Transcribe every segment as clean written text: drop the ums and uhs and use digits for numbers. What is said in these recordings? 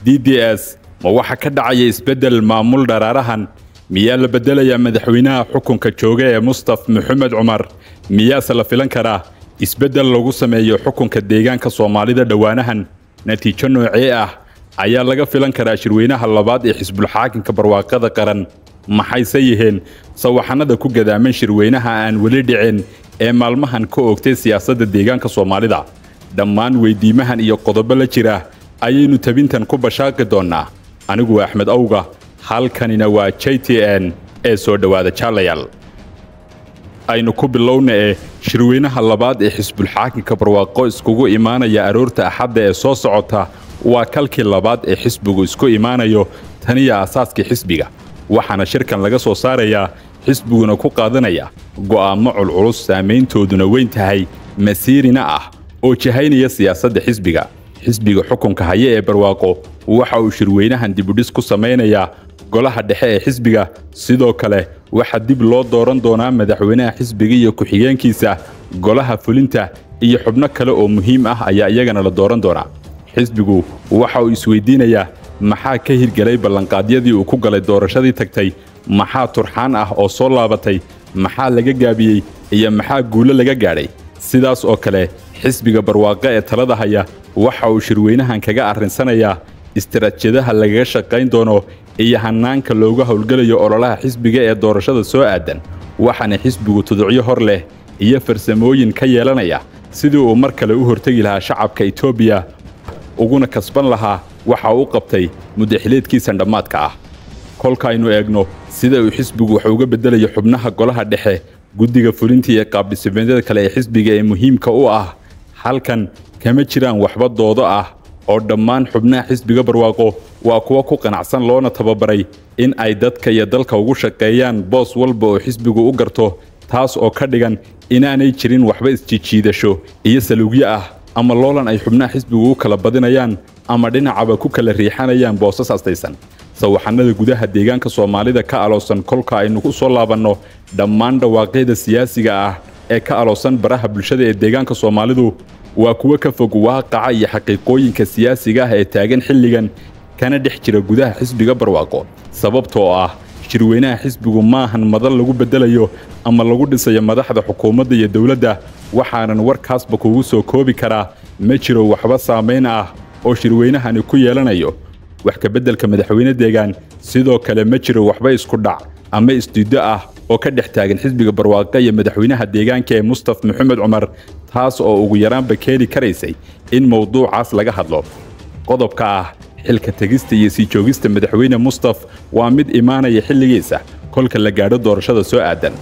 DDS ma waxa ka dhacaya isbedel maamul dharaarahan miyaa la bedelaya madaxweynaha xukunka jooga ee Mustafa Maxamed Cumar miyaa la filan karaa isbedel lagu sameeyo xukunka deegaanka Soomaalida dhawaanahan natiijo noocee ah ayaa laga filan karaa shirweynaha labaad ee xisbul xaakimka barwaaqada qaran maxay sayeen sawaxanada ku gadaaman shirweynaha aan wali dhicin ee maalmahan ka oogtay siyaasadda deegaanka Soomaalida dhammaan weydiimahan iyo qodobo la jira ayaynu tabintan ku bashaaqi doonaa anigu Axmed Awga halkanina waa JTN ee soo dhawaada jaalayaal aynu ku bilownaa shirweynaha labaad ee xisbul xaakimka barwaaqo iskugu imaanaya aroorta axadda ee soo socota waa kalkii labaad ee xisbigu isku imaanayo taniya asaaskii xisbiga waxaana shirkan laga soo saarayaa xisbiguna ku qaadanaya go'aamo culculus saameyntooduna weyn tahay masiirina ah oo jahaynaya siyaasadda xisbiga xukunka haya ee barwaaqo waxa uu shirweynahan dibudhis ku sameeynaya golaha dhexe ee xisbiga sidoo kale waxa dib loo dooran doonaa madaxweynaha xisbiga iyo ku-xigeenkiisa golaha fulinta iyo xubno kale oo muhiim ah ayaa iyagana la dooran doonaa xisbigu waxa uu isweydiinayaa maxaa ka hirgalay ballanqaadyadii uu ku galay doorashadii tagtay maxaa turxaan ah oo soo laabatay maxaa laga gaabiyey iyo maxaa guulo laga gaadhay sidaas oo kale xisbiga barwaaqo ee talada haya waxa uu shirweynahan kaga arrinsanayaa istiraatiijiyadaha lagaga shaqayn doono iyo hanaanka looga howlgalayo ololaha xisbiga ee doorashada soo aadan waxaana xisbigu tuducyo hor leh iyo farsamooyin ka yeelanaya sidii uu mar kale u hortagi lahaa shacabka Itoobiya uguna kasban lahaa waxa uu qabtay mudaxileedkiisa dhamaadka ah kolka aynu eegno sida uu xisbigu wax uga bedelayo xubnaha golaha dhexe guddiga fulinta iyo qaab-dhismeedyada kale ee xisbiga ee muhiimka u ah halkan kama jiraan waxba doodo ah oo dhammaan xubnaha xisbiga barwaaqo waa kuwa ku qanacsan loona tababaray in ay dadka iyo dalka ugu shaqeeyaan boos walba oo xisbigu u garto taas oo ka dhigan inaanay jirin waxba isjijiidasho iyo saluugyo ah ama loolan ay xubnaha xisbigu u kala badinayaan ama dhinacaba ku kala riixanayaan boosas astaysan sawaxanada gudaha deegaanka Soomaalida ka aloosan kolka aynu ku soo laabanno dhammaan dhawaaqyada siyaasiga ah ee ka aloosan baraha bulshada ee deegaanka Soomaalidu waa kuwa ka fog waaqaca iyo xaqiiqooyinka siyaasiga ah ee taagan xilligan kana dhex jira gudaha xisbiga barwaaqo sababtoo ah shirweynaha xisbigu maahan madal lagu bedelayo ama lagu dhisayo madaxda xukuumadda iyo dawladda waxaanan warkaasba kugu soo koobi karaa ma jiro waxba saameyn ah oo shirweynahani ku yeelanayo wax ka bedelka madaxweyne deegaan sidoo kale ma jiro waxba isku dhac ama isdiido ah oo ka dhex taagan xisbiga barwaaqo iyo madaxweynaha deegaanka ee Mustafa Maxamed Cumar taas oo ugu yaraanba keeni karaysay in mowduucaas laga hadlo qodobka ah xilka tagista iyo sii joogista madaxweyne Mustafa waa mid imaanaya xilligiisa kolka la gaadho doorashada soo aadan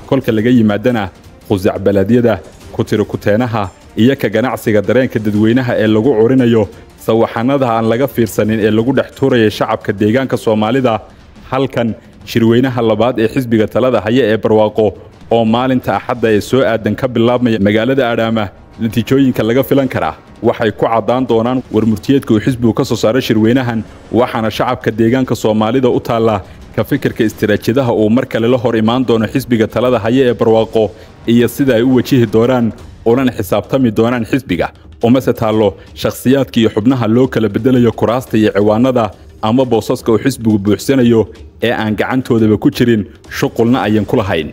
kolka laga yimaadana qusac balaadiyada ku tiro kuteenaha iyo ka ganacsiga dareenka dadweynaha ee lagu curinayo sawaxanada aan laga fiirsanin ee lagu dhex tuurayo shacabka deegaanka Soomaalida halkan shirweynaha labaad ee xisbiga talada haya ee barwaaqo oo maalinta axadda ee soo aadan ka bilaabmaya magaalada Adama natiijooyinka laga filan karaa waxay ku cadaan doonaan warmurtiyeedka uu xisbigu ka soo saaray shirweynahan waxaana shacabka deegaanka Soomaalida u taala ka fikirka istiraatiijiyadaha uu mar kale la hor imaan doono xisbiga talada haya ee barwaaqo iyo sida ay u wajihi doonaan oo xisaabtami doonaan xisbiga uma se taalo shakhsiyaadka iyo xubnaha loo kala bedelayo kuraasta iyo ciwaanada ama boosaska uu xisbigu buuxsanayo ee aan gacantoodaba ku jirin shuqulna ayan ku lahayn